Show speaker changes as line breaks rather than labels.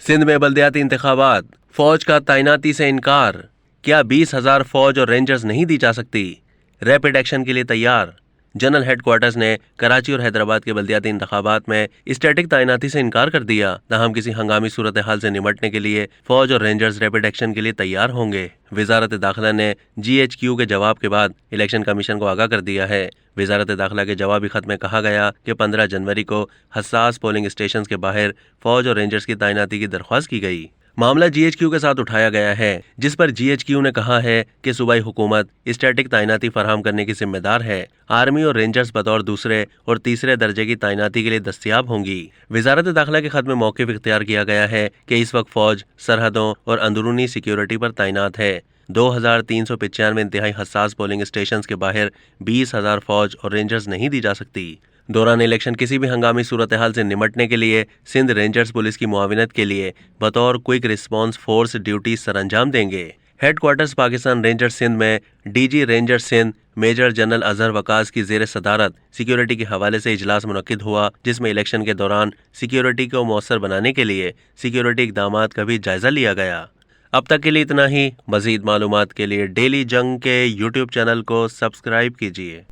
सिंध में बल्दियाती इंतखाबात, फौज का तैनाती से इनकार, क्या 20,000 फौज और रेंजर्स नहीं दी जा सकती? रैपिड एक्शन के लिए तैयार। जनरल हेडक्वार्टर्स ने कराची और हैदराबाद के बल्दियाती इंतखाबात में स्टैटिक तैनाती से इनकार कर दिया। ताहम किसी हंगामी सूरत हाल से निपटने के लिए फौज और रेंजर्स रैपिड एक्शन के लिए तैयार होंगे। वजारत दाखिला ने GHQ के जवाब के बाद इलेक्शन कमीशन को आगाह कर दिया है। वजारत दाखिला के जवाबी खत में कहा गया कि 15 जनवरी को हसास पोलिंग स्टेशन के बाहर फौज और रेंजर्स की तैनाती की दरख्वास्त की गई। मामला GHQ के साथ उठाया गया है, जिस पर GHQ ने कहा है कि सूबाई हुकूमत स्टैटिक तैनाती फराहम करने की जिम्मेदार है। आर्मी और रेंजर्स बतौर दूसरे और तीसरे दर्जे की तैनाती के लिए दस्तयाब होंगी। वजारत दाखिला के खत में मौक़िफ़ इख्तियार किया गया है कि इस वक्त फौज सरहदों और अंदरूनी सिक्योरिटी पर तैनात है। 2395 इंतहाई हसास पोलिंग स्टेशन के बाहर 20,000 फौज और रेंजर्स नहीं दी जा सकती। दौरान इलेक्शन किसी भी हंगामी सूरत हाल से निपटने के लिए सिंध रेंजर्स पुलिस की मुआविनत के लिए बतौर क्विक रिस्पांस फोर्स ड्यूटी सरअंजाम देंगे। हेडक्वार्टर्स पाकिस्तान रेंजर्स सिंध में DG rangers Sindh major general Azhar Waqas की ज़ेर सदारत सिक्योरिटी के हवाले से इजलास मुनक्किद हुआ, जिसमें इलेक्शन के दौरान सिक्योरिटी को मौसर बनाने के लिए सिक्योरिटी इक़दामात का भी जायजा लिया गया। अब तक के लिए इतना ही। मज़ीद मालूमात के लिए डेली जंग के YouTube चैनल को सब्सक्राइब कीजिए।